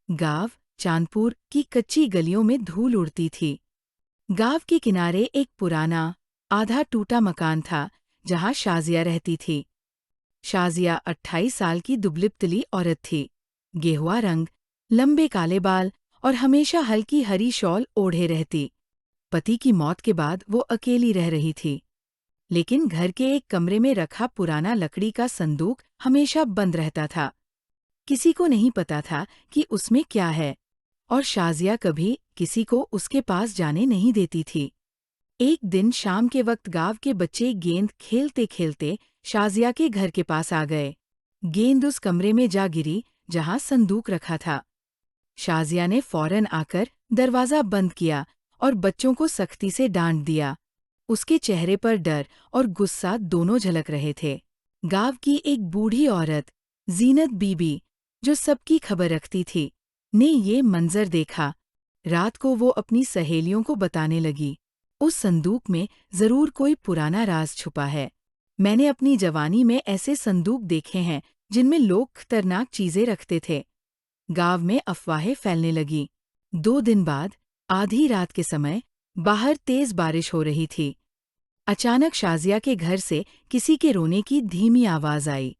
गाँव चांदपुर की कच्ची गलियों में धूल उड़ती थी। गाँव के किनारे एक पुराना, आधा टूटा मकान था, जहाँ शाजिया रहती थी। शाजिया 28 साल की दुबली-पतली औरत थी। गेहुआ रंग, लंबे काले बाल और हमेशा हल्की हरी शॉल ओढ़े रहती। पति की मौत के बाद वो अकेली रह रही थी। लेकिन घर के एक कमरे में रखा पुराना लकड़ी का संदूक हमेशा बंद रहता था। किसी को नहीं पता था कि उसमें क्या है, और शाजिया कभी किसी को उसके पास जाने नहीं देती थी। एक दिन शाम के वक्त गांव के बच्चे गेंद खेलते खेलते शाजिया के घर के पास आ गए। गेंद उस कमरे में जा गिरी जहां संदूक रखा था। शाजिया ने फौरन आकर दरवाजा बंद किया और बच्चों को सख्ती से डांट दिया। उसके चेहरे पर डर और गुस्सा दोनों झलक रहे थे। गांव की एक बूढ़ी औरत, जीनत बीबी, जो सबकी खबर रखती थी, ने ये मंजर देखा। रात को वो अपनी सहेलियों को बताने लगी, उस संदूक में जरूर कोई पुराना राज छुपा है। मैंने अपनी जवानी में ऐसे संदूक देखे हैं जिनमें लोग खतरनाक चीजें रखते थे। गांव में अफवाहें फैलने लगी। 2 दिन बाद आधी रात के समय बाहर तेज बारिश हो रही थी। अचानक शाजिया के घर से किसी के रोने की धीमी आवाज आई।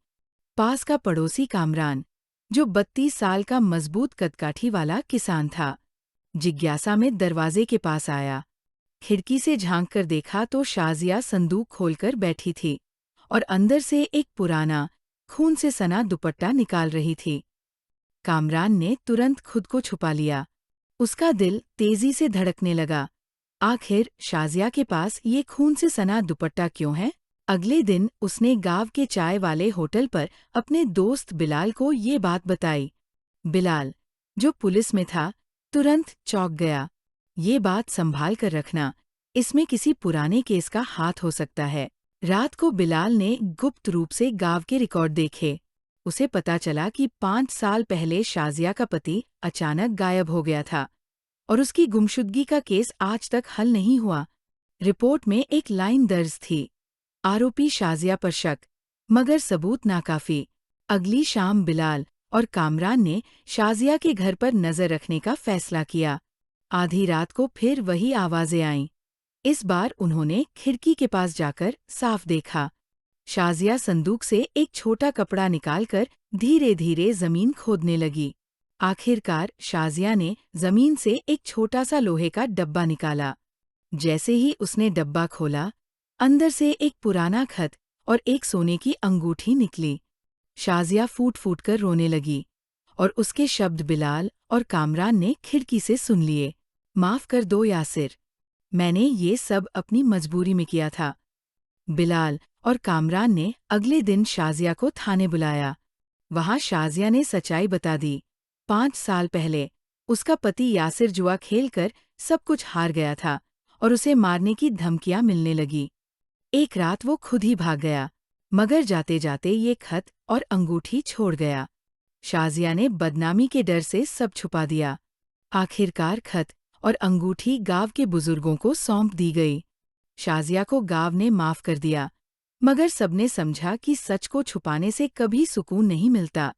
पास का पड़ोसी कामरान, जो 32 साल का मजबूत कदकाठी वाला किसान था, जिज्ञासा में दरवाजे के पास आया। खिड़की से झांककर देखा तो शाजिया संदूक खोलकर बैठी थी और अंदर से एक पुराना, खून से सना दुपट्टा निकाल रही थी। कामरान ने तुरंत खुद को छुपा लिया। उसका दिल तेजी से धड़कने लगा। आखिर शाजिया के पास ये खून से सना दुपट्टा क्यों है? अगले दिन उसने गांव के चाय वाले होटल पर अपने दोस्त बिलाल को ये बात बताई। बिलाल, जो पुलिस में था, तुरंत चौंक गया। ये बात संभाल कर रखना, इसमें किसी पुराने केस का हाथ हो सकता है। रात को बिलाल ने गुप्त रूप से गांव के रिकॉर्ड देखे। उसे पता चला कि 5 साल पहले शाजिया का पति अचानक गायब हो गया था और उसकी गुमशुदगी का केस आज तक हल नहीं हुआ। रिपोर्ट में एक लाइन दर्ज थी, आरोपी शाजिया पर शक, मगर सबूत नाकाफी। अगली शाम बिलाल और कामरान ने शाजिया के घर पर नजर रखने का फैसला किया। आधी रात को फिर वही आवाजें आईं। इस बार उन्होंने खिड़की के पास जाकर साफ देखा। शाजिया संदूक से एक छोटा कपड़ा निकालकर धीरे धीरे जमीन खोदने लगी। आखिरकार शाजिया ने जमीन से एक छोटा सा लोहे का डब्बा निकाला। जैसे ही उसने डब्बा खोला, अंदर से एक पुराना खत और एक सोने की अंगूठी निकली। शाजिया फूट फूट कर रोने लगी और उसके शब्द बिलाल और कामरान ने खिड़की से सुन लिए। माफ कर दो यासिर, मैंने ये सब अपनी मजबूरी में किया था। बिलाल और कामरान ने अगले दिन शाजिया को थाने बुलाया। वहां शाजिया ने सच्चाई बता दी। 5 साल पहले उसका पति यासिर जुआ खेलकर सब कुछ हार गया था और उसे मारने की धमकियां मिलने लगी। एक रात वो खुद ही भाग गया, मगर जाते जाते ये खत और अंगूठी छोड़ गया। शाजिया ने बदनामी के डर से सब छुपा दिया। आखिरकार खत और अंगूठी गांव के बुजुर्गों को सौंप दी गई। शाजिया को गांव ने माफ कर दिया, मगर सबने समझा कि सच को छुपाने से कभी सुकून नहीं मिलता।